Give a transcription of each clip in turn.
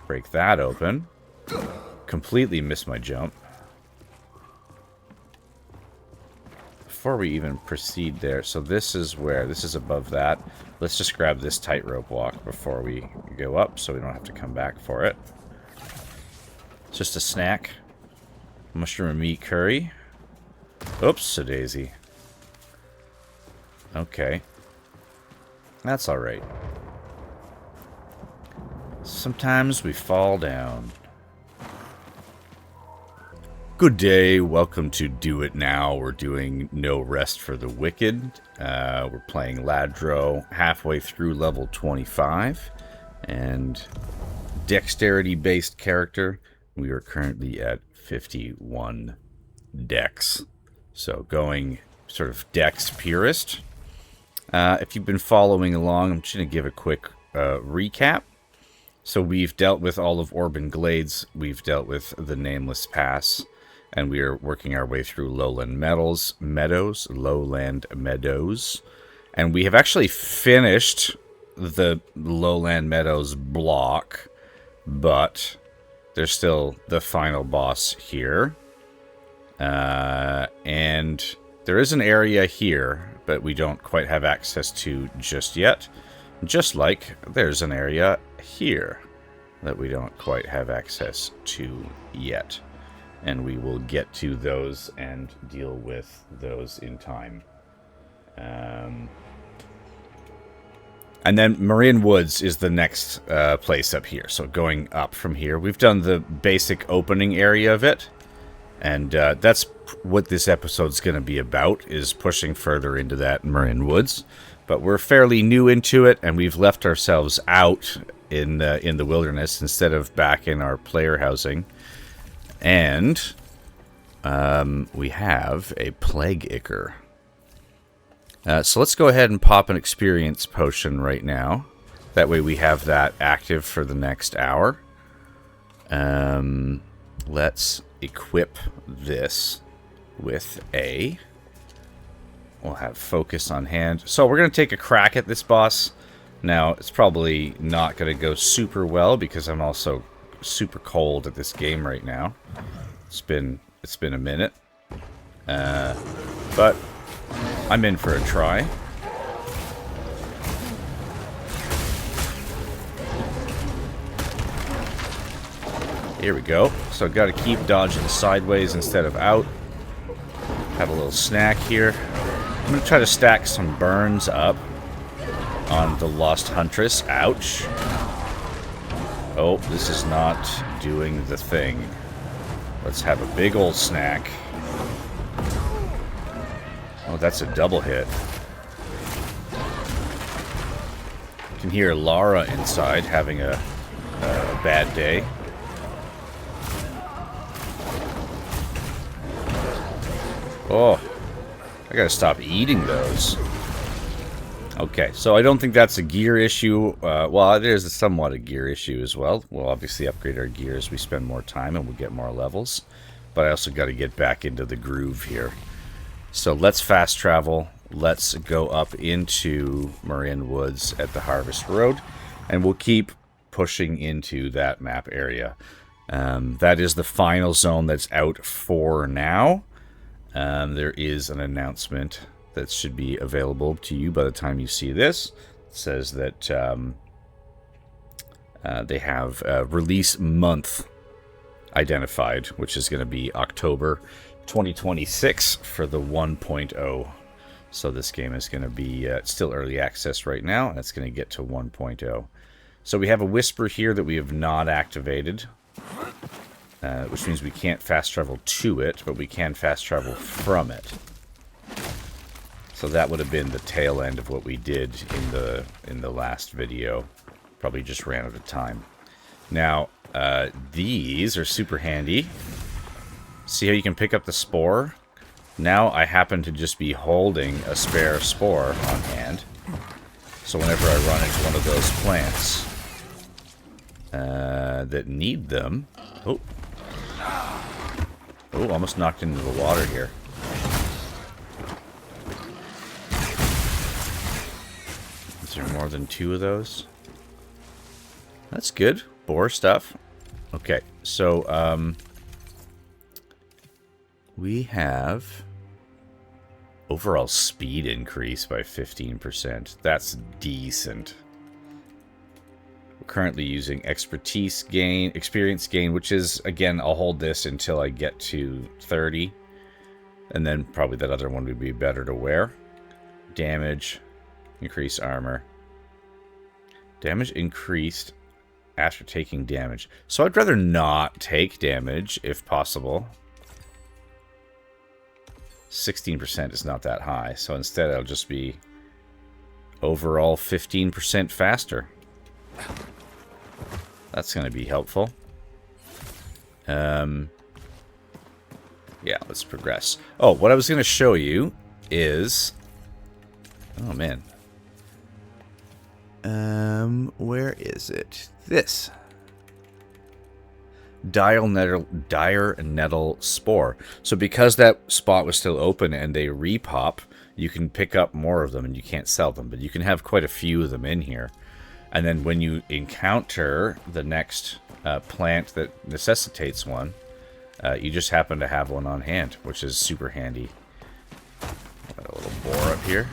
Break that open. Completely missed my jump. Before we even proceed there, so this is where, this is above that. Let's just grab this tightrope walk before we go up so we don't have to come back for it. It's just a snack. Mushroom and meat curry. Oops, a daisy. Okay. That's alright. Sometimes we fall down. Good day, welcome to Do It Now. We're doing No Rest for the Wicked. We're playing Ladro, halfway through level 25. And dexterity-based character. We are currently at 51 dex. So going sort of dex purist. If you've been following along, I'm just going to give a quick recap. So we've dealt with all of Orban Glades. We've dealt with the Nameless Pass. And we are working our way through Lowland Lowland Meadows. And we have actually finished the Lowland Meadows block, but there's still the final boss here. And there is an area here, but we don't quite have access to just yet. Just like there's an area here that we don't quite have access to yet. And we will get to those and deal with those in time. And then Marin Woods is the next place up here. So going up from here. We've done the basic opening area of it. And that's what this episode's going to be about, is pushing further into that Marin Woods. But we're fairly new into it, and we've left ourselves out in the wilderness instead of back in our player housing. And we have a Plague Ichor. So let's go ahead and pop an experience potion right now. That way we have that active for the next hour. Let's equip this with a... We'll have focus on hand. So we're going to take a crack at this boss. Now, it's probably not going to go super well because I'm also super cold at this game right now. It's been a minute. But I'm in for a try. Here we go. So got to keep dodging sideways instead of out. Have a little snack here. I'm going to try to stack some burns up on the Lost Huntress. Ouch. Oh, this is not doing the thing. Let's have a big old snack. Oh, that's a double hit. You can hear Lara inside having a bad day. Oh, I gotta stop eating those. Okay, so I don't think that's a gear issue. Well, it is somewhat a gear issue as well. We'll obviously upgrade our gear as we spend more time and we'll get more levels. But I also got to get back into the groove here. So let's fast travel. Let's go up into Marin Woods at the Harvest Road. And we'll keep pushing into that map area. That is the final zone that's out for now. There is an announcement that should be available to you by the time you see this. It says that they have a release month identified, which is going to be October 2026 for the 1.0. So this game is going to be still early access right now, and it's going to get to 1.0. So we have a whisper here that we have not activated, which means we can't fast travel to it, but we can fast travel from it. So that would have been the tail end of what we did in the last video. Probably just ran out of time. Now, these are super handy. See how you can pick up the spore? Now I happen to just be holding a spare spore on hand. So whenever I run into one of those plants that need them... Oh, almost knocked into the water here. Is there more than 2 of those? That's good. boar stuff. Okay, so we have overall speed increase by 15%. That's decent. We're currently using experience gain, which is, again, I'll hold this until I get to 30. And then probably that other one would be better to wear. Damage, increase armor. Damage increased after taking damage. So I'd rather not take damage if possible. 16% is not that high, so instead I'll just be overall 15% faster. That's going to be helpful. Yeah, let's progress. Oh, what I was going to show you is... Oh, man. Where is it? This. Dire nettle spore. So because that spot was still open and they repop, you can pick up more of them and you can't sell them, but you can have quite a few of them in here. And then when you encounter the next plant that necessitates one, you just happen to have one on hand, which is super handy. Got a little boar up here.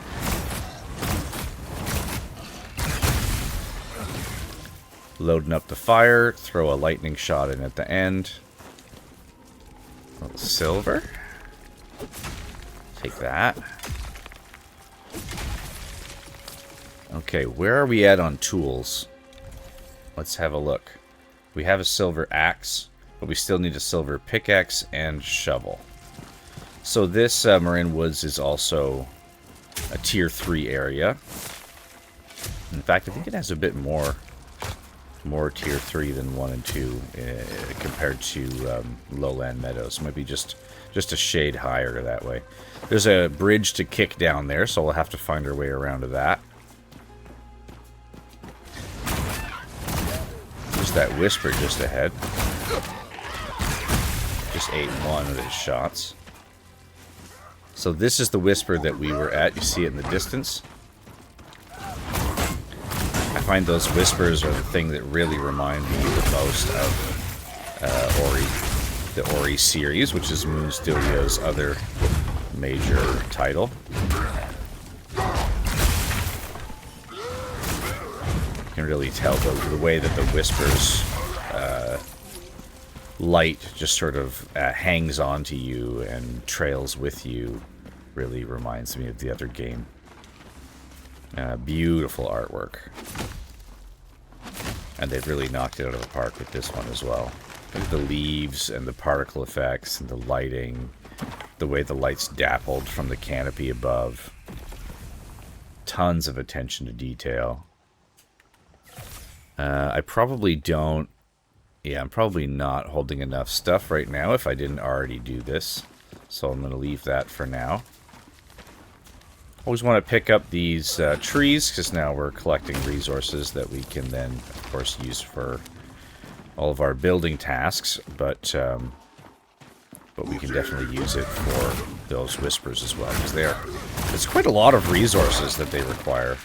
Loading up the fire, throw a lightning shot in at the end. A little silver. Take that. Okay, where are we at on tools? Let's have a look. We have a silver axe, but we still need a silver pickaxe and shovel. So this Marin Woods is also a tier 3 area. In fact, I think it has a bit more tier 3 than 1 and 2 compared to Lowland Meadows. Might be just a shade higher that way. There's a bridge to kick down there, so we'll have to find our way around to that. There's that whisper just ahead. Just ate one of his shots. So this is the whisper that we were at. You see it in the distance. I find those whispers are the thing that really remind me the most of Ori, the Ori series, which is Moon Studio's other major title. You can really tell the way that the whispers light just sort of hangs onto you and trails with you. Really reminds me of the other game. Beautiful artwork. And they've really knocked it out of the park with this one as well. Look at the leaves and the particle effects and the lighting. The way the light's dappled from the canopy above. Tons of attention to detail. I probably don't... Yeah, I'm probably not holding enough stuff right now if I didn't already do this. So I'm going to leave that for now. Always want to pick up these trees, because now we're collecting resources that we can then, of course, use for all of our building tasks. But we can definitely use it for those whispers as well, because it's quite a lot of resources that they require.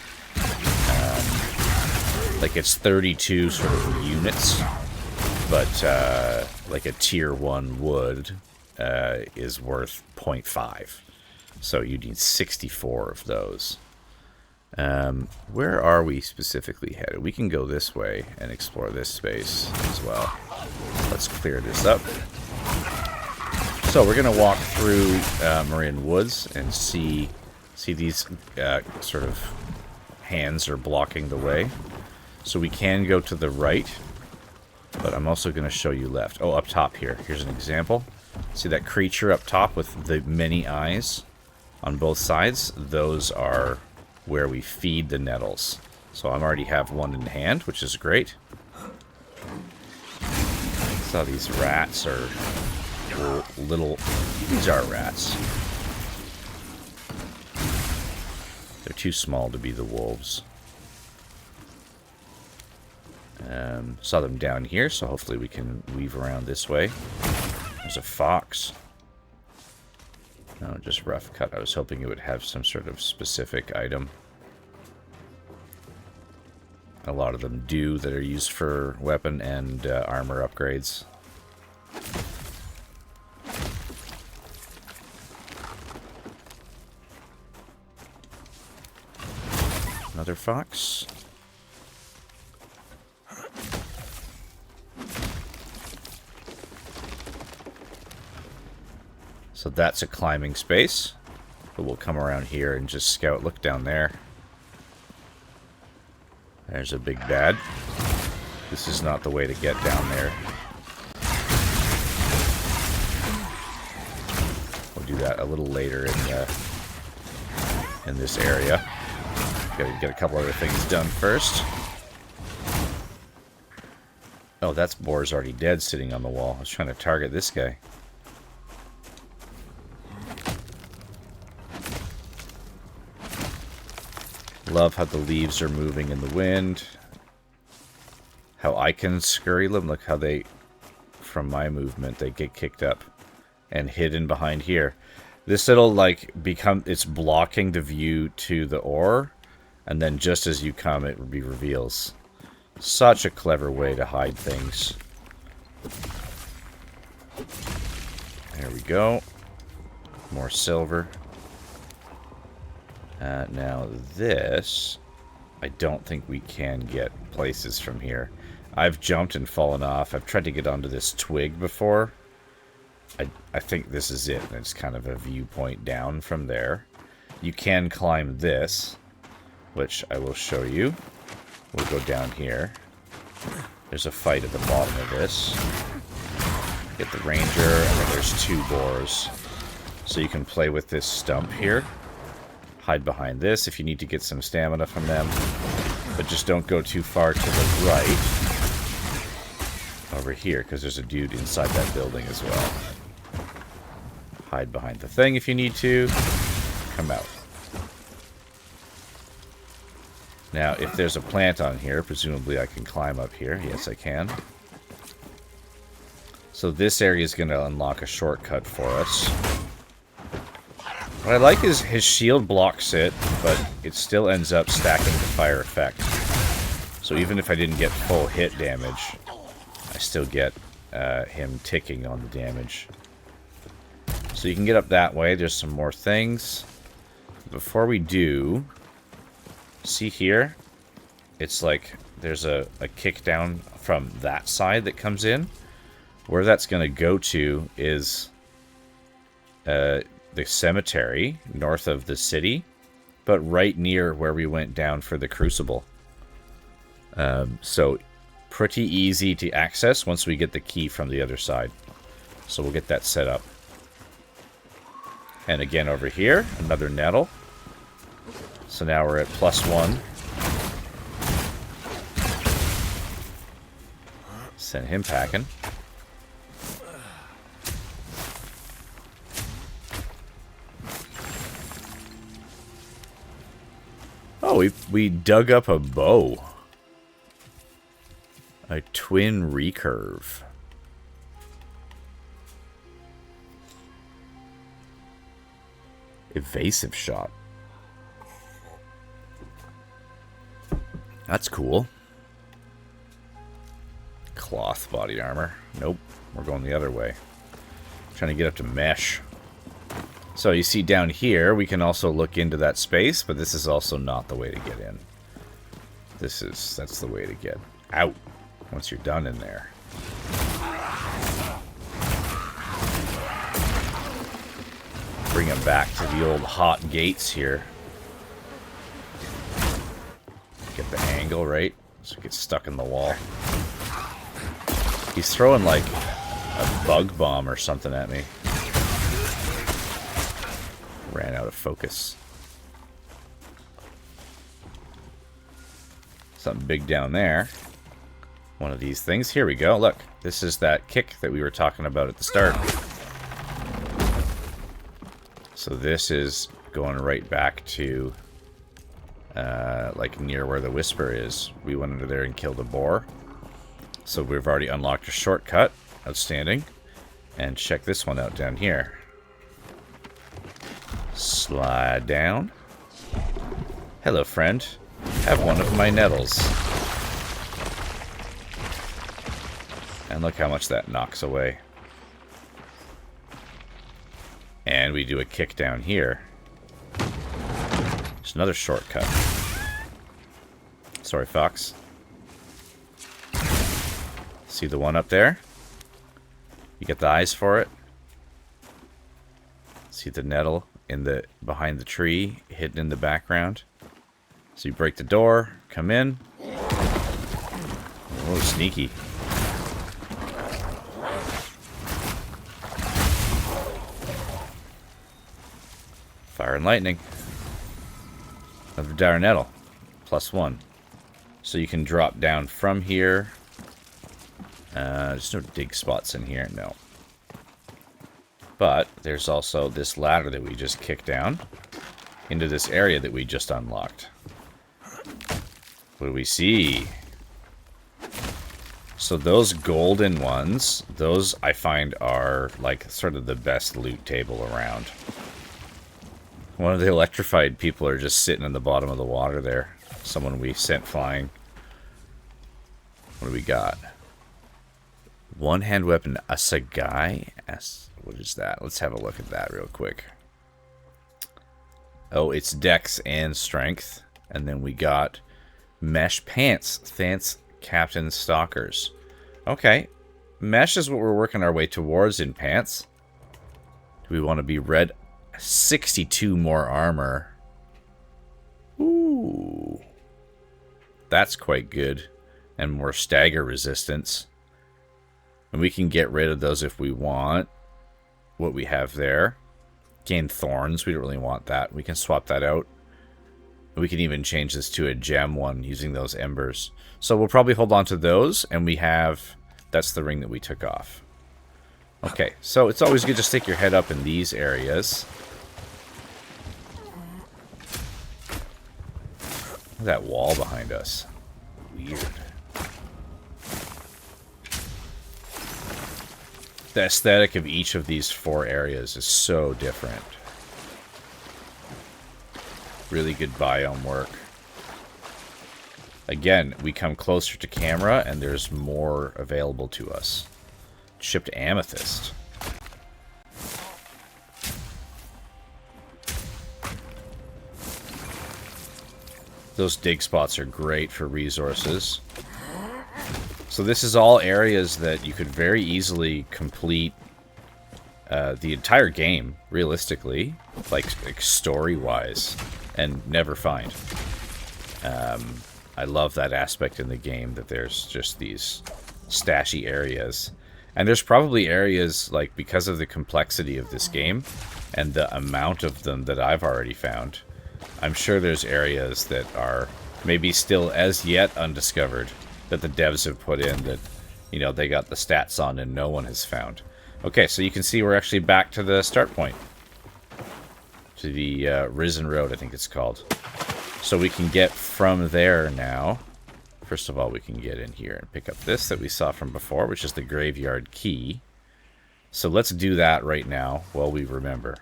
Like it's 32 sort of units, but like a tier 1 wood is worth 0.5. So you need 64 of those. Where are we specifically headed? We can go this way and explore this space as well. Let's clear this up. So we're going to walk through Marin Woods and see these sort of hands are blocking the way. So we can go to the right, but I'm also going to show you left. Oh, up top here. Here's an example. See that creature up top with the many eyes on both sides? Those are where we feed the nettles. So I already have one in hand, which is great. So these rats are little... These are rats. They're too small to be the wolves. Saw them down here, so hopefully we can weave around this way. There's a fox. No, just rough cut. I was hoping it would have some sort of specific item. A lot of them do that are used for weapon and armor upgrades. Another fox. So that's a climbing space. But we'll come around here and just scout. Look down there. There's a big bad. This is not the way to get down there. We'll do that a little later in this area. Gotta get a couple other things done first. Oh, that's boar's already dead sitting on the wall. I was trying to target this guy. Love how the leaves are moving in the wind. How I can scurry them. Look how they, from my movement, they get kicked up and hidden behind here. This little, like, it's blocking the view to the ore. And then just as you come, it reveals. Such a clever way to hide things. There we go. More silver. Now this, I don't think we can get places from here. I've jumped and fallen off. I've tried to get onto this twig before. I think this is it. It's kind of a viewpoint down from there. You can climb this, which I will show you. We'll go down here. There's a fight at the bottom of this. Get the ranger, and then there's 2 boars. So you can play with this stump here. Hide behind this if you need to get some stamina from them. But just don't go too far to the right. Over here, because there's a dude inside that building as well. Hide behind the thing if you need to. Come out. Now, if there's a plant on here, presumably I can climb up here. Yes, I can. So this area is going to unlock a shortcut for us. What I like is his shield blocks it, but it still ends up stacking the fire effect. So even if I didn't get full hit damage, I still get him ticking on the damage. So you can get up that way. There's some more things. Before we do, see here? It's like there's a kick down from that side that comes in. Where that's going to go to is the cemetery north of the city, but right near where we went down for the crucible. So pretty easy to access once we get the key from the other side. So we'll get that set up. And again over here, another nettle. So now we're at +1. Send him packing. Oh, we dug up a bow. A twin recurve. Evasive shot. That's cool. Cloth body armor. Nope. We're going the other way. Trying to get up to mesh. So you see down here, we can also look into that space, but this is also not the way to get in. That's the way to get out once you're done in there. Bring him back to the old hot gates here. Get the angle right, so it gets stuck in the wall. He's throwing like a bug bomb or something at me. Ran out of focus. Something big down there. One of these things. Here we go. Look, this is that kick that we were talking about at the start. So this is going right back to like near where the whisper is. We went under there and killed a boar. So we've already unlocked a shortcut. Outstanding. And check this one out down here. Slide down. Hello, friend. Have one of my nettles. And look how much that knocks away. And we do a kick down here. There's another shortcut. Sorry, Fox. See the one up there? You get the eyes for it. See the nettle in the behind the tree, hidden in the background. So you break the door, come in. Oh, sneaky. Fire and lightning. Another dire nettle. +1. So you can drop down from here. There's no dig spots in here, no. But there's also this ladder that we just kicked down into this area that we just unlocked. What do we see? So those golden ones, those I find are like sort of the best loot table around. One of the electrified people are just sitting in the bottom of the water there. Someone we sent flying. What do we got? One-hand weapon, Assegai. What is that? Let's have a look at that real quick. Oh, it's dex and strength. And then we got mesh pants. Thance Captain Stalkers. Okay. Mesh is what we're working our way towards in pants. Do we want to be red? 62 more armor. Ooh. That's quite good. And more stagger resistance. And we can get rid of those if we want. What we have there. Gain thorns. We don't really want that. We can swap that out. We can even change this to a gem one using those embers. So we'll probably hold on to those. And we have... That's the ring that we took off. Okay. So it's always good to stick your head up in these areas. Look at that wall behind us. Weird. The aesthetic of each of these 4 areas is so different. Really good biome work. Again, we come closer to camera and there's more available to us. Shipped amethyst. Those dig spots are great for resources. So this is all areas that you could very easily complete the entire game, realistically, like story-wise, and never find. I love that aspect in the game, that there's just these stashy areas. And there's probably areas, like, because of the complexity of this game, and the amount of them that I've already found, I'm sure there's areas that are maybe still as yet undiscovered that the devs have put in that, you know, they got the stats on and no one has found. Okay, so you can see we're actually back to the start point. To the Risen Road, I think it's called. So we can get from there now. First of all, we can get in here and pick up this that we saw from before, which is the graveyard key. So let's do that right now while we remember.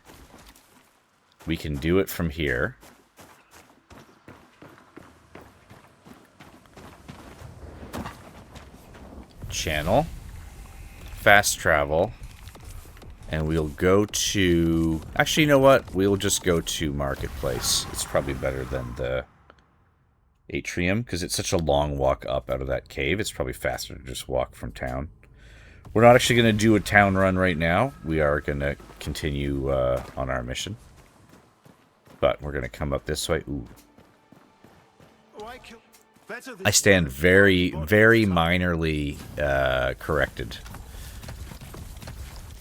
We can do it from here. Channel. Fast travel. And we'll go to... Actually, you know what? We'll just go to Marketplace. It's probably better than the Atrium, because it's such a long walk up out of that cave. It's probably faster to just walk from town. We're not actually going to do a town run right now. We are going to continue on our mission. But we're going to come up this way. Ooh. I stand very, very minorly corrected.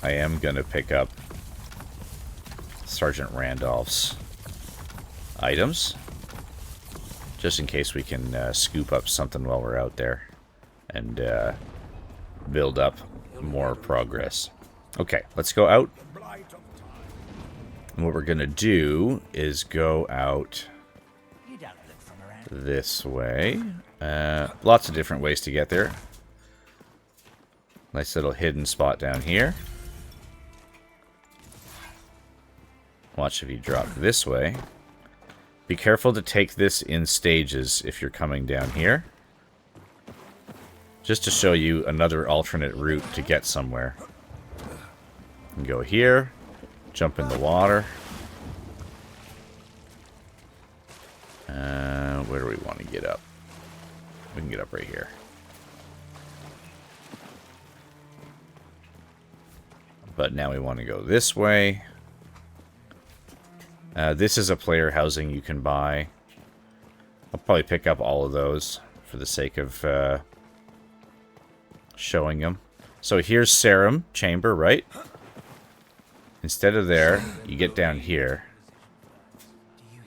I am going to pick up Sergeant Randolph's items. Just in case we can scoop up something while we're out there. And build up more progress. Okay, let's go out. And what we're going to do is go out this way. Lots of different ways to get there. Nice little hidden spot down here. Watch if you drop this way. Be careful to take this in stages if you're coming down here. Just to show you another alternate route to get somewhere. You can go here, jump in the water. Where do we want to get up? We can get up right here. But now we want to go this way. This is a player housing you can buy. I'll probably pick up all of those for the sake of showing them. So here's Serum Chamber, right? Instead of there, you get down here.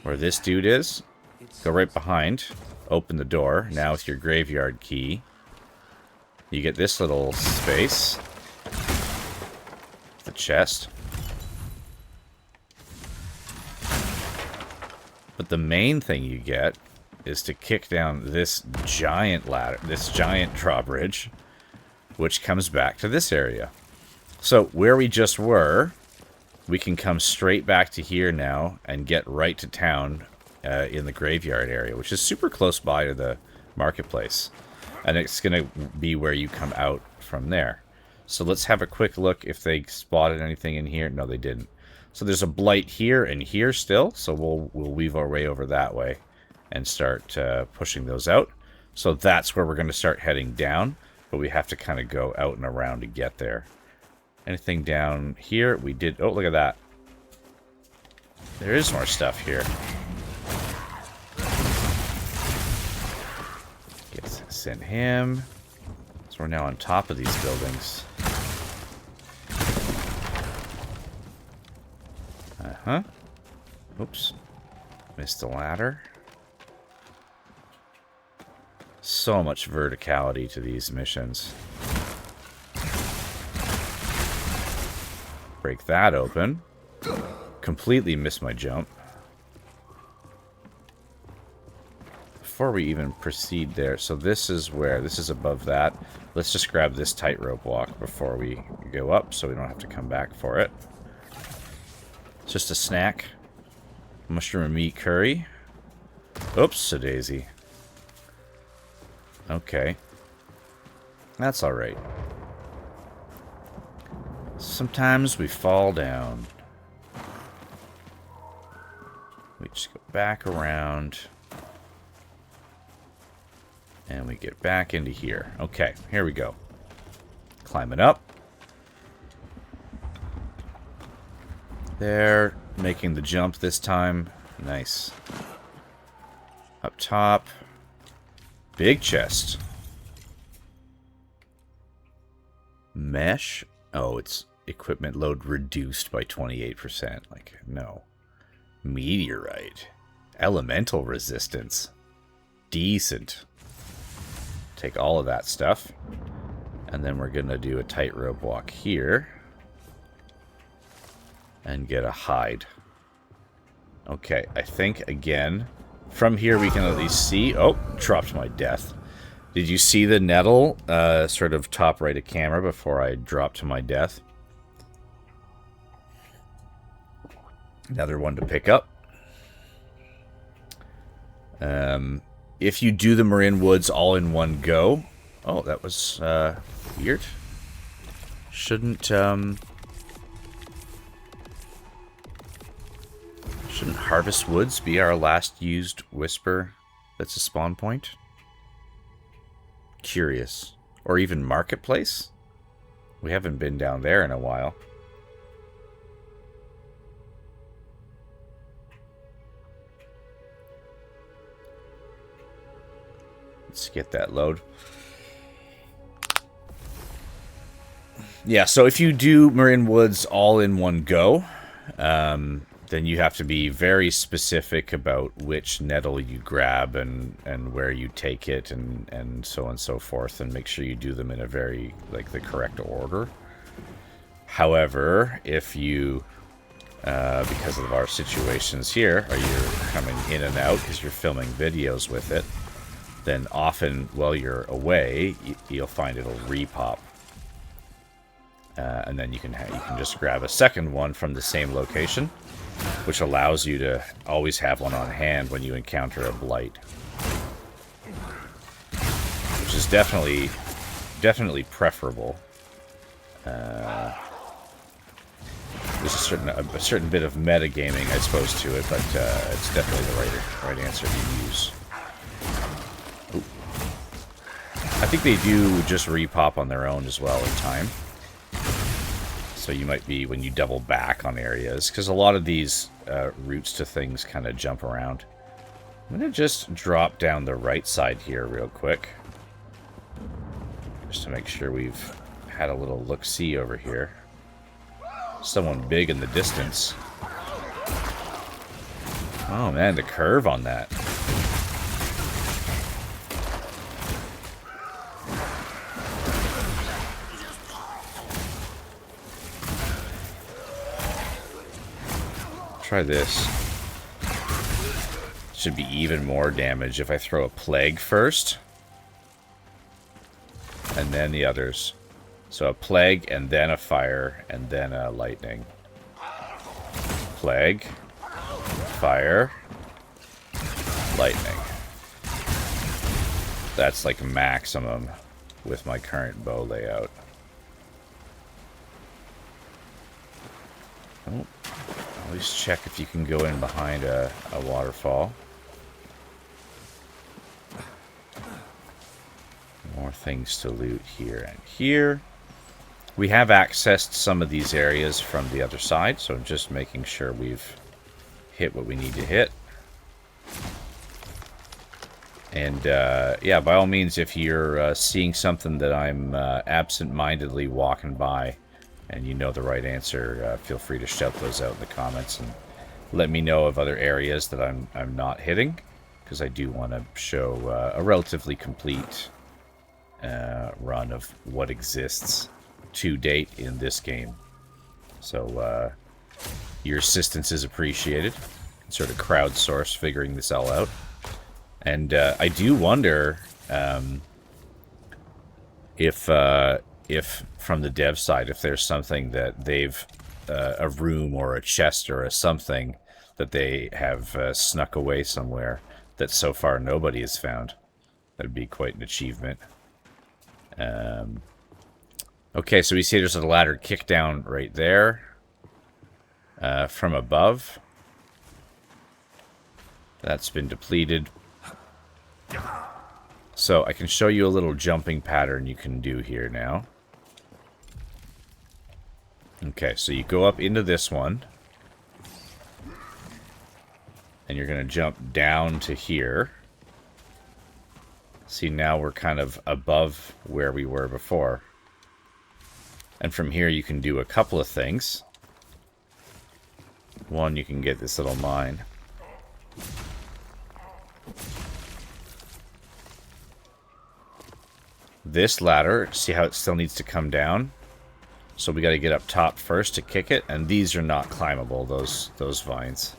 Where this dude is. Go right behind. Open the door. Now with your graveyard key. You get this little space. The chest. But the main thing you get is to kick down this giant ladder, this giant drawbridge, which comes back to this area. So where we just were, we can come straight back to here now and get right to town in the graveyard area, which is super close by to the marketplace. And it's going to be where you come out from there. So let's have a quick look if they spotted anything in here. No, they didn't. So there's a blight here and here still. So we'll weave our way over that way and start pushing those out. So that's where we're going to start heading down. But we have to kind of go out and around to get there. Anything down here? We did... Oh, look at that. There is more stuff here. Send him. So we're now on top of these buildings. Uh-huh. Oops. Missed the ladder. So much verticality to these missions. Break that open. Completely missed my jump. Before we even proceed there, so this is where, this is above that. Let's just grab this tightrope walk before we go up so we don't have to come back for it. It's just a snack. Mushroom and meat curry. Oops, a daisy. Okay. That's alright. Sometimes we fall down. We just go back around. And we get back into here. Okay, here we go. Climbing up. There, making the jump this time. Nice. Up top. Big chest. Mesh. Oh, it's equipment load reduced by 28%. Like, no. Meteorite. Elemental resistance. Decent. Take all of that stuff. And then we're going to do a tightrope walk here. And get a hide. Okay, I think, again, from here we can at least see... Oh, dropped my death. Did you see the nettle sort of top right of camera before I dropped to my death? Another one to pick up. If you do the Marin Woods all in one go... Oh, that was weird. Shouldn't Harvest Woods be our last used whisper that's a spawn point? Curious. Or even Marketplace? We haven't been down there in a while. Let's get that load. Yeah, so if you do Marin Woods all in one go, then you have to be very specific about which nettle you grab and where you take it and so on and so forth, and make sure you do them in a very, like, the correct order. However, if you, because of our situations here, or you're coming in and out because you're filming videos with it, then often while you're away, you'll find it'll repop. And then you can just grab a second one from the same location, which allows you to always have one on hand when you encounter a blight. Which is definitely definitely preferable. There's a certain bit of metagaming, I suppose, to it, but it's definitely the right answer to use. Ooh. I think they do just repop on their own as well in time. So you might be, when you double back on areas, because a lot of these routes to things kind of jump around. I'm going to just drop down the right side here real quick. Just to make sure we've had a little look-see over here. Someone big in the distance. Oh man, the curve on that. Try this. Should be even more damage if I throw a plague first. And then the others. So a plague, and then a fire, and then a lightning. Plague. Fire. Lightning. That's like maximum with my current bow layout. Oh. Always check if you can go in behind a waterfall. More things to loot here and here. We have accessed some of these areas from the other side, so just making sure we've hit what we need to hit. And yeah, by all means, if you're seeing something that I'm absent-mindedly walking by and you know the right answer, feel free to shout those out in the comments and let me know of other areas that I'm not hitting, because I do want to show a relatively complete run of what exists to date in this game. So your assistance is appreciated. Sort of crowdsource figuring this all out. And I do wonder if from the dev side, if there's something that they've a room or a chest or a something that they have snuck away somewhere that so far nobody has found. That'd be quite an achievement. Okay, so we see there's a ladder kick down right there from above. That's been depleted. So I can show you a little jumping pattern you can do here now. Okay, so you go up into this one. And you're going to jump down to here. See, now we're kind of above where we were before. And from here you can do a couple of things. One, you can get this little mine. This ladder, see how it still needs to come down? So we got to get up top first to kick it, and these are not climbable, those vines.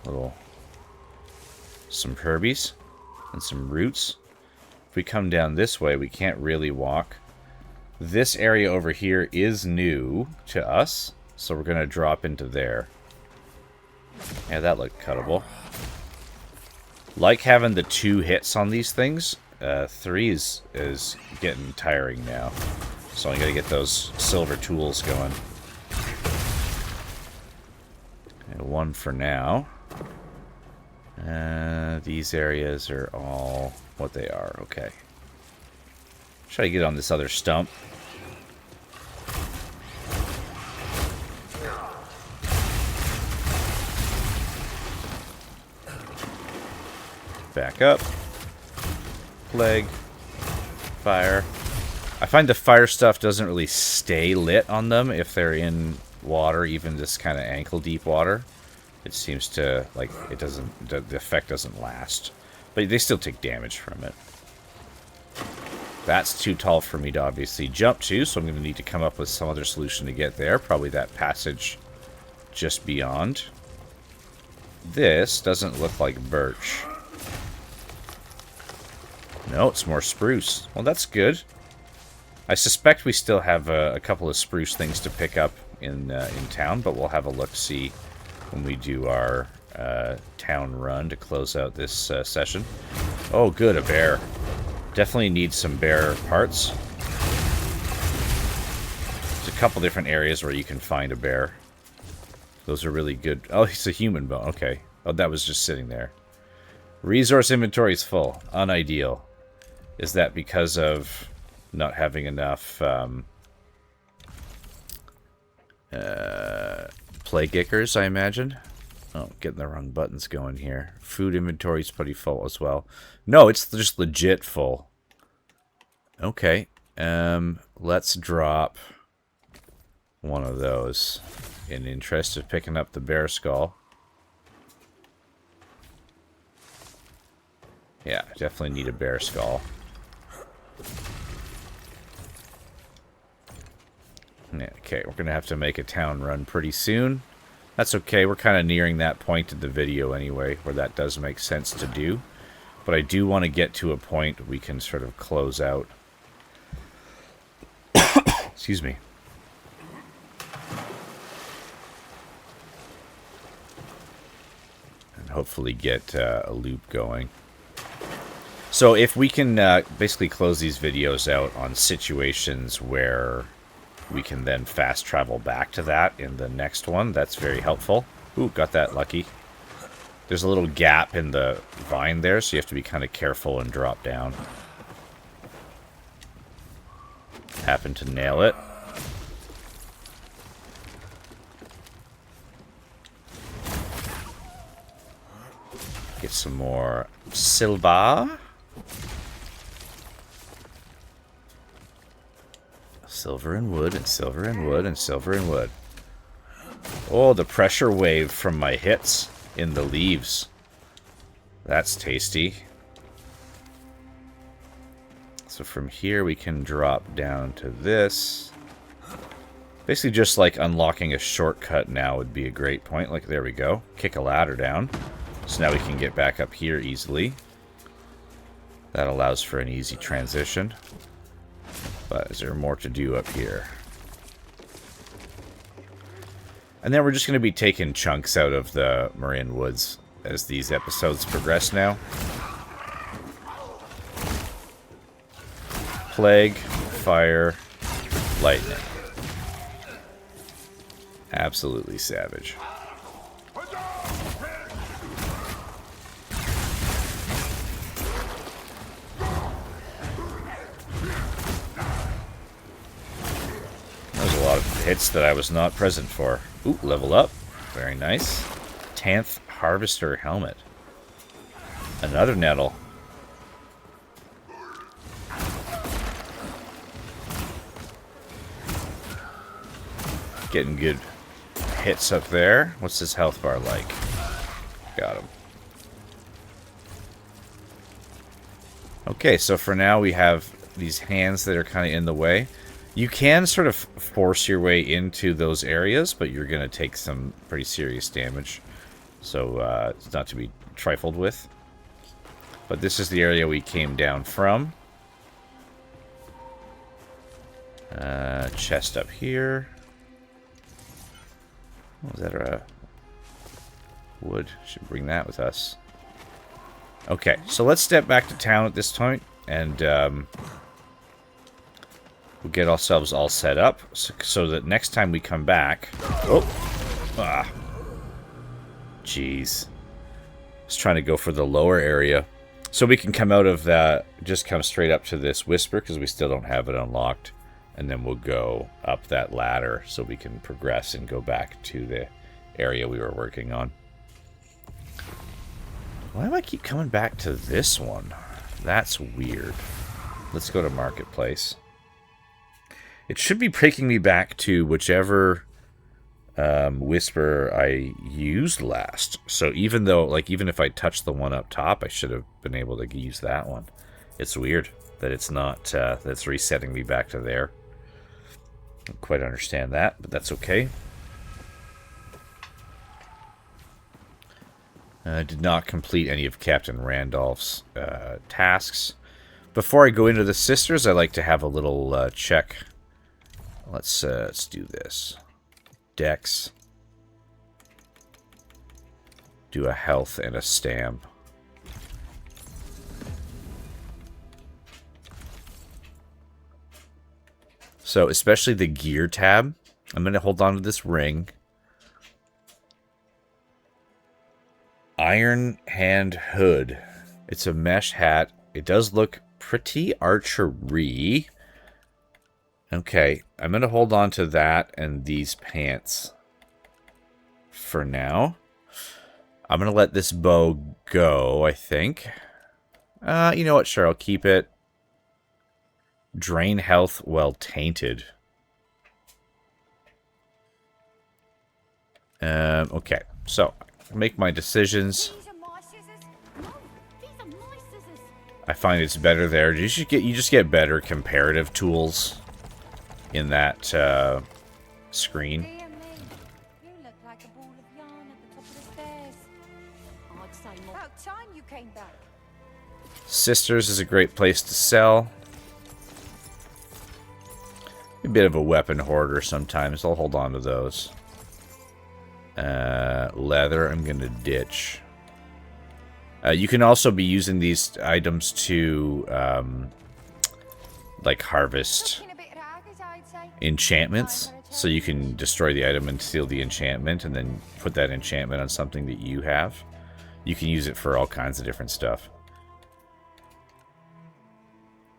Ooh, some herbies and some roots. If we come down this way, we can't really walk. This area over here is new to us, so we're going to drop into there. Yeah, that looked cuttable. Like having the 2 hits on these things. 3 is getting tiring now. So I got to get those silver tools going. And 1 for now. These areas are all what they are. Okay. Try to get on this other stump. Back up. Plague. Fire. I find the fire stuff doesn't really stay lit on them if they're in water, even this kind of ankle deep water. It seems to, like, it doesn't, the effect doesn't last. But they still take damage from it. That's too tall for me to obviously jump to, so I'm going to need to come up with some other solution to get there. Probably that passage just beyond. This doesn't look like birch. No, it's more spruce. Well, that's good. I suspect we still have a couple of spruce things to pick up in town, but we'll have a look-see when we do our town run to close out this session. Oh, good, a bear. Definitely need some bear parts. There's a couple different areas where you can find a bear. Those are really good. Oh, he's a human bone. Okay. Oh, that was just sitting there. Resource inventory is full. Unideal. Is that because of not having enough plague ickers, I imagine? Oh, getting the wrong buttons going here. Food inventory is pretty full as well. No, it's just legit full. Okay. Let's drop one of those in interest of picking up the bear skull. Yeah, definitely need a bear skull. Yeah, okay, we're going to have to make a town run pretty soon. That's okay, we're kind of nearing that point in the video anyway, where that does make sense to do. But I do want to get to a point we can sort of close out. Excuse me. And hopefully get a loop going. So if we can basically close these videos out on situations where we can then fast travel back to that in the next one, that's very helpful. Ooh, got that lucky. There's a little gap in the vine there, so you have to be kind of careful and drop down. Happen to nail it. Get some more silver. Silver and wood, and silver and wood, and silver and wood. Oh, the pressure wave from my hits in the leaves. That's tasty. So from here we can drop down to this. Basically just like unlocking a shortcut now would be a great point. Like, there we go. Kick a ladder down. So now we can get back up here easily. That allows for an easy transition. But is there more to do up here? And then we're just going to be taking chunks out of the Marin Woods as these episodes progress now. Plague, fire, lightning. Absolutely savage. Hits that I was not present for. Ooh, level up. Very nice. 10th Harvester Helmet. Another nettle. Getting good hits up there. What's his health bar like? Got him. Okay, so for now we have these hands that are kind of in the way. You can sort of force your way into those areas, but you're going to take some pretty serious damage. So it's not to be trifled with. But this is the area we came down from. Chest up here. Was that a wood? Should bring that with us. Okay, so let's step back to town at this point, and we'll get ourselves all set up so that next time we come back... Oh! Ah! Jeez. I was trying to go for the lower area. So we can come out of that, just come straight up to this whisper, because we still don't have it unlocked. And then we'll go up that ladder so we can progress and go back to the area we were working on. Why do I keep coming back to this one? That's weird. Let's go to Marketplace. It should be taking me back to whichever whisper I used last. So even though, like, even if I touch the one up top, I should have been able to use that one. It's weird that it's not, that's resetting me back to there. I don't quite understand that, but that's okay. I did not complete any of Captain Randolph's tasks. Before I go into the sisters, I like to have a little check. Let's do this. Dex. Do a health and a stamp. So, especially the gear tab. I'm going to hold on to this ring. Iron Hand Hood. It's a mesh hat. It does look pretty archery. Okay, I'm going to hold on to that and these pants for now. I'm going to let this bow go, I think. You know what? Sure, I'll keep it. Drain health while tainted. Okay, so make my decisions. I find it's better there. You just get better comparative tools in that screen. Sisters is a great place to sell. A bit of a weapon hoarder sometimes. I'll hold on to those. Leather, I'm going to ditch. You can also be using these items to, like, harvest enchantments. So you can destroy the item and steal the enchantment, and then put that enchantment on something that you have. You can use it for all kinds of different stuff.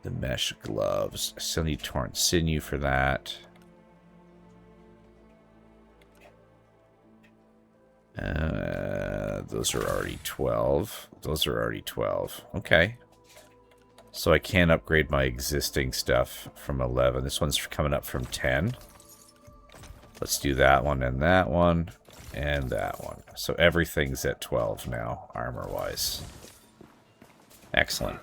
The mesh gloves. I still need torn sinew for that. Those are already 12. Those are already 12. Okay. So I can upgrade my existing stuff from 11. This one's coming up from 10. Let's do that one and that one and that one. So everything's at 12 now, armor-wise. Excellent.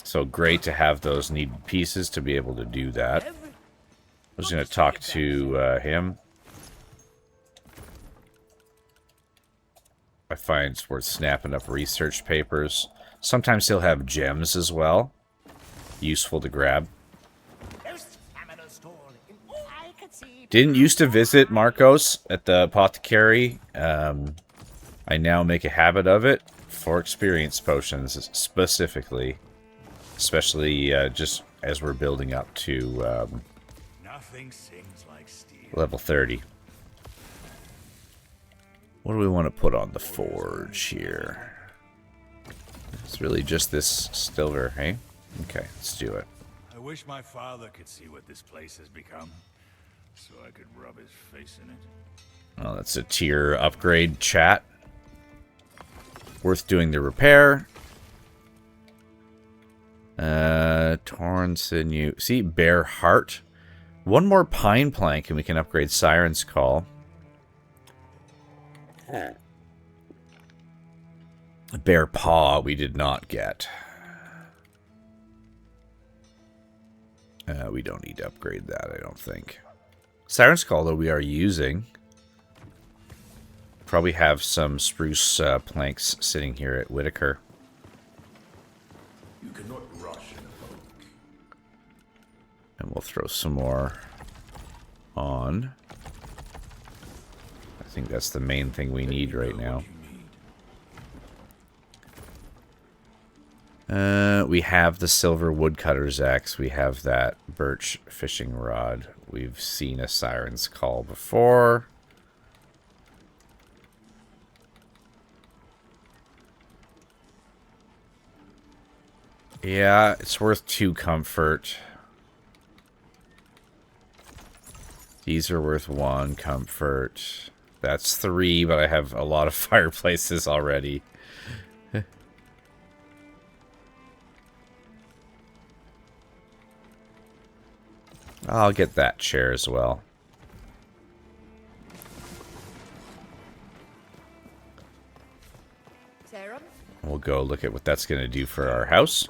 So great to have those needed pieces to be able to do that. I was going to talk to him. I find it's worth snapping up research papers. Sometimes he'll have gems as well. Useful to grab. Didn't used to visit Marcos at the apothecary. I now make a habit of it for experience potions specifically. Especially just as we're building up to level 30. What do we want to put on the forge here? It's really just this silver, hey? Okay, let's do it. I wish my father could see what this place has become, so I could rub his face in it. Oh, that's a tier upgrade, chat. Worth doing the repair. Torn sinew. See, bare heart. One more pine plank and we can upgrade Siren's Call. Bare paw we did not get. We don't need to upgrade that, I don't think. Siren's Call, though, we are using. Probably have some spruce planks sitting here at Whitaker. You cannot rush in a boat. And we'll throw some more on. I think that's the main thing we need right now. We have the silver woodcutter's axe. We have that birch fishing rod. We've seen a Siren's Call before. Yeah, it's worth 2 comfort. These are worth 1 comfort. That's 3, but I have a lot of fireplaces already. I'll get that chair as well. We'll go look at what that's going to do for our house.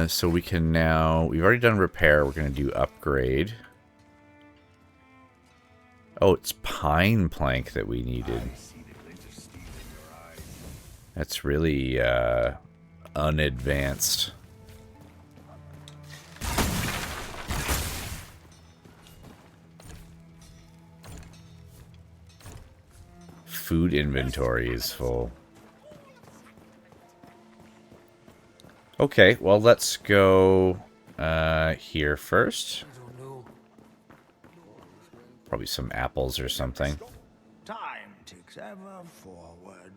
So we can now... We've already done repair. We're going to do upgrade. Oh, it's pine plank that we needed. That's really unadvanced. Food inventory is full. Okay, well, let's go here first. Probably some apples or something. Time ticks ever forward.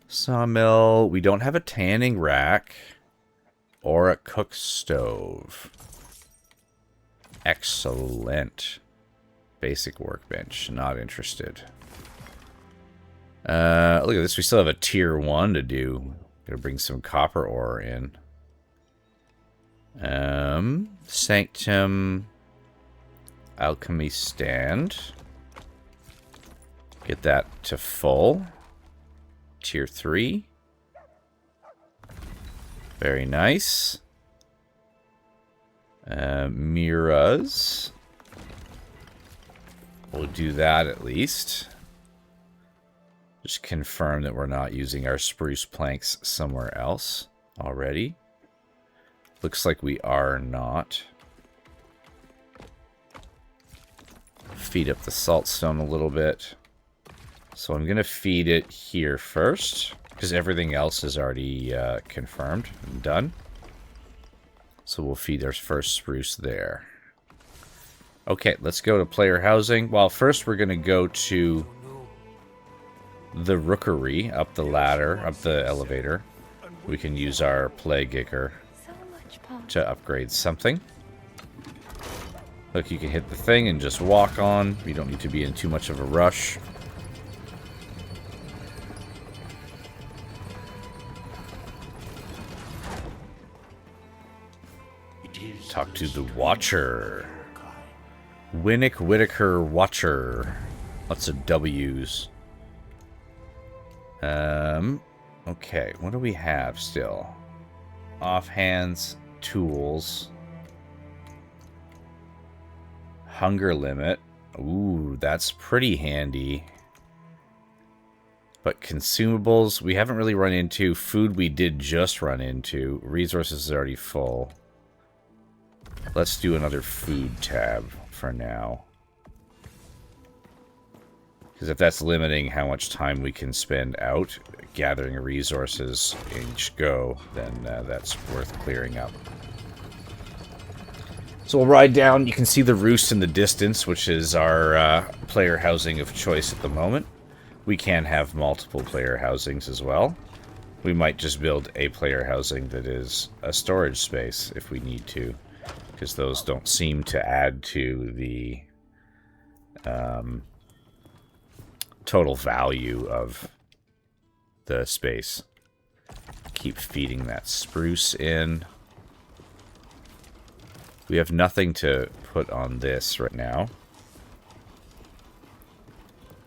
Sawmill. We don't have a tanning rack or a cook stove. Excellent. Basic workbench. Not interested. Look at this. We still have a tier 1 to do. Gotta bring some copper ore in. Sanctum alchemy stand. Get that to full. Tier 3. Very nice. Miras. We'll do that at least. Just confirm that we're not using our spruce planks somewhere else already. Looks like we are not. Feed up the saltstone a little bit. So I'm going to feed it here first, because everything else is already confirmed and done. So we'll feed our first spruce there. Okay, let's go to player housing. Well, first we're going to go to the rookery, up the ladder, up the elevator. We can use our plague gicker to upgrade something. Look, you can hit the thing and just walk on. You don't need to be in too much of a rush. Talk to the Watcher. Winnick Whitaker Watcher. Lots of W's. Okay, what do we have still? Offhands, tools. Hunger limit. Ooh, that's pretty handy. But consumables, we haven't really run into. Food we did just run into. Resources is already full. Let's do another food tab for now. Because if that's limiting how much time we can spend out gathering resources in each go, then that's worth clearing up. So we'll ride down. You can see the Roost in the distance, which is our player housing of choice at the moment. We can have multiple player housings as well. We might just build a player housing that is a storage space if we need to, because those don't seem to add to the total value of the space. Keep feeding that spruce in. We have nothing to put on this right now.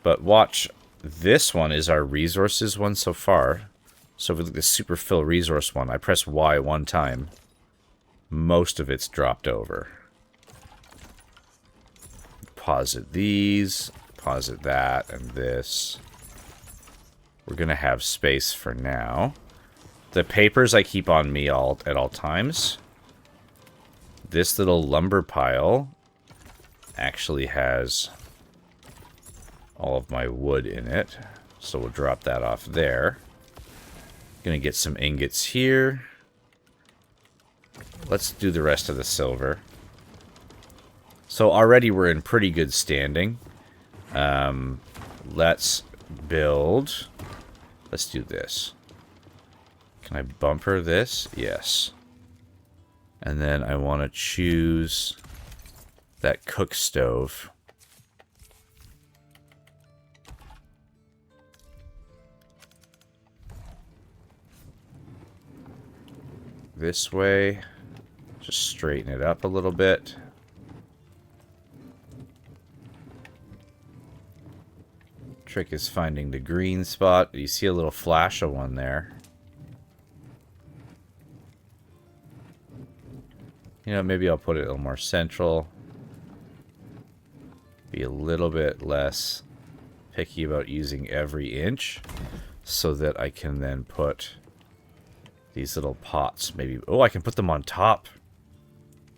But watch, this one is our resources one so far. So if we look at the superfill resource one, I press Y one time. Most of it's dropped over. Deposit these, deposit that, and this. We're going to have space for now. The papers I keep on me at all times. This little lumber pile actually has all of my wood in it. So we'll drop that off there. Gonna get some ingots here. Let's do the rest of the silver. So already we're in pretty good standing. Let's build. Let's do this. Can I bumper this? Yes. And then I want to choose that cook stove. This way. Just straighten it up a little bit. Trick is finding the green spot. You see a little flash of one there. You know, maybe I'll put it a little more central. Be a little bit less picky about using every inch, so that I can then put these little pots. Maybe, oh, I can put them on top.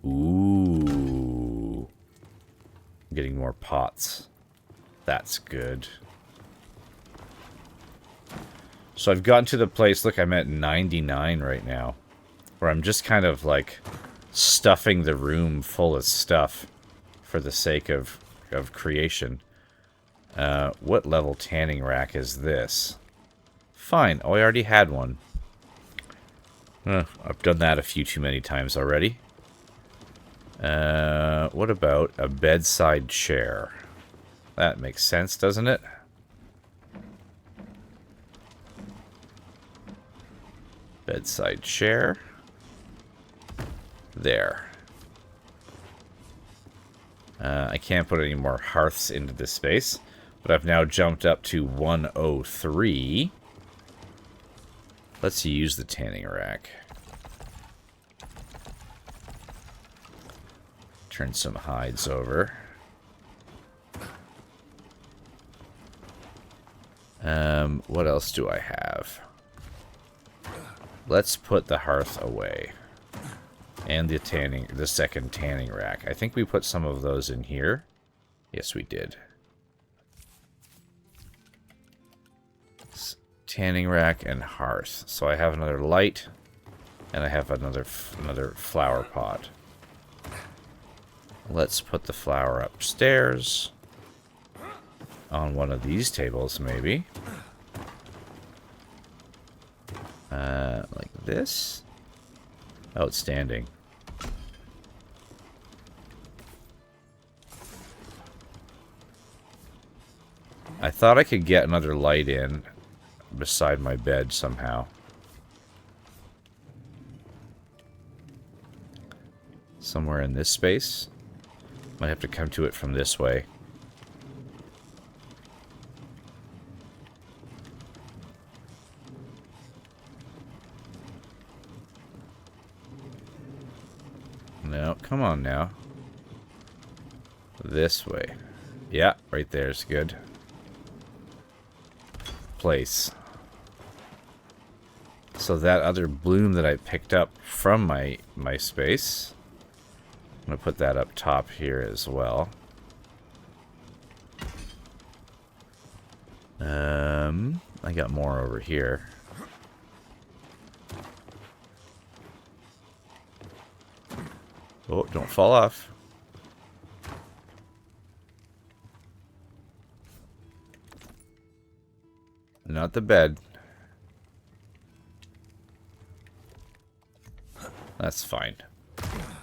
Ooh. I'm getting more pots. That's good. So I've gotten to the place, look, I'm at 99 right now, where I'm just kind of like stuffing the room full of stuff for the sake of creation. What level tanning rack is this? Fine. Oh, I already had one. I've done that a few too many times already. What about a bedside chair? That makes sense, doesn't it? Bedside chair. There. I can't put any more hearths into this space, but I've now jumped up to 103. Let's use the tanning rack. Turn some hides over. What else do I have? Let's put the hearth away. And the second tanning rack. I think we put some of those in here. Yes, we did. Tanning rack and hearth. So I have another light, and I have another flower pot. Let's put the flower upstairs. On one of these tables, maybe. Like this. Outstanding. I thought I could get another light in beside my bed somehow. Somewhere in this space. Might have to come to it from this way. No, come on now. This way. Yeah, right there's good. Place. So that other bloom that I picked up from my space, I'm going to put that up top here as well. I got more over here. Oh, don't fall off. Not the bed. That's fine.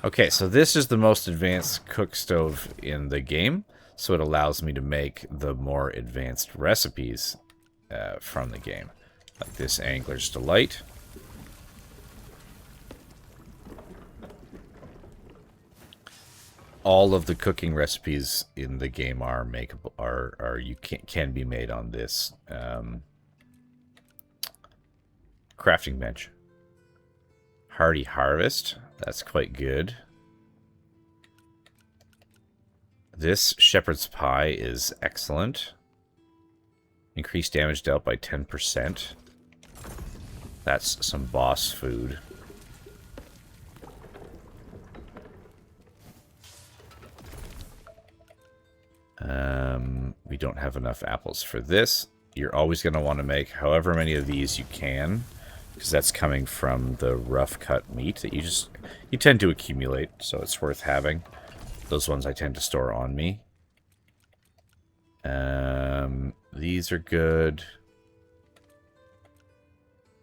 Okay, so this is the most advanced cook stove in the game, so it allows me to make the more advanced recipes from the game. Like this Angler's Delight. All of the cooking recipes in the game are makeable, can be made on this crafting bench. Hearty Harvest, that's quite good. This Shepherd's Pie is excellent. Increased damage dealt by 10%. That's some boss food. We don't have enough apples for this. You're always going to want to make however many of these you can, because that's coming from the rough cut meat that you tend to accumulate, so it's worth having. Those ones I tend to store on me. These are good.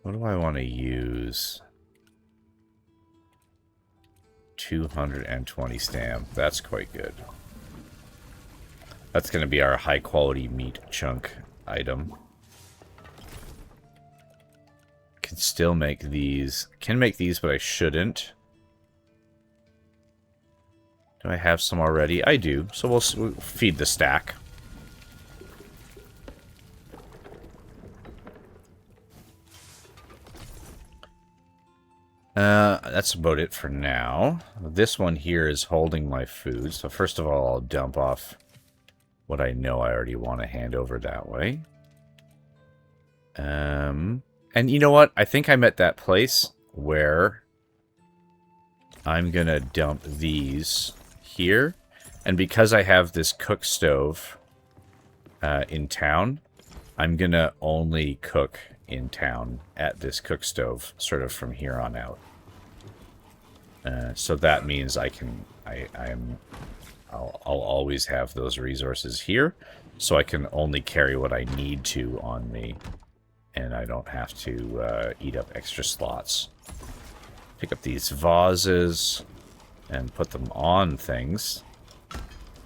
What do I want to use? 220 stamp. That's quite good. That's going to be our high quality meat chunk item. Can still make these. Can make these, but I shouldn't. Do I have some already? I do. So we'll feed the stack. That's about it for now. This one here is holding my food. So first of all, I'll dump off what I know I already want to hand over that way. And you know what? I think I'm at that place where I'm going to dump these here. And because I have this cook stove in town, I'm going to only cook in town at this cook stove, sort of from here on out. So that means I'll always have those resources here, so I can only carry what I need to on me, and I don't have to eat up extra slots. Pick up these vases and put them on things.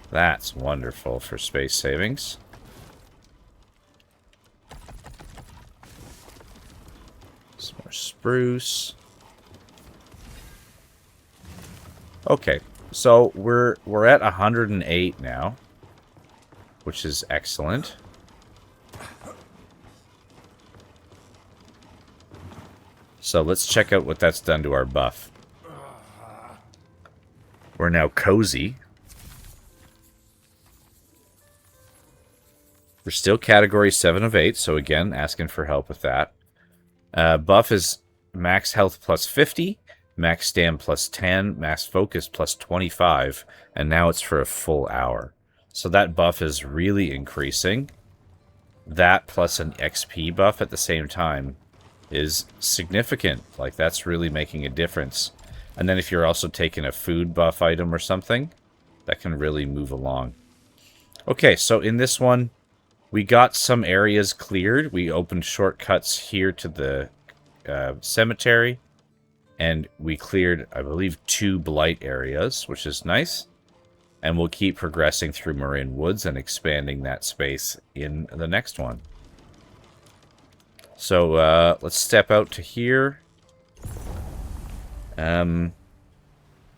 That's wonderful for space savings. Some more spruce. Okay, so we're at 108 now, which is excellent. So let's check out what that's done to our buff. We're now cozy. We're still category 7 of 8, so again, asking for help with that. Buff is max health plus 50, max stam plus 10, max focus plus 25, and now it's for a full hour. So that buff is really increasing. That plus an XP buff at the same time is significant. Like, that's really making a difference. And then if you're also taking a food buff item or something, that can really move along. Okay, so in this one, we got some areas cleared. We opened shortcuts here to the cemetery. And we cleared, I believe, 2 blight areas, which is nice. And we'll keep progressing through Marin Woods and expanding that space in the next one. So let's step out to here.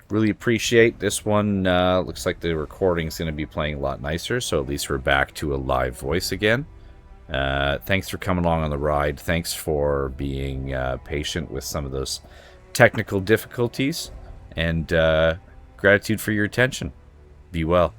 Really appreciate this one. Looks like the recording's going to be playing a lot nicer, so at least we're back to a live voice again. Thanks for coming along on the ride. Thanks for being patient with some of those technical difficulties, and gratitude for your attention. Be well.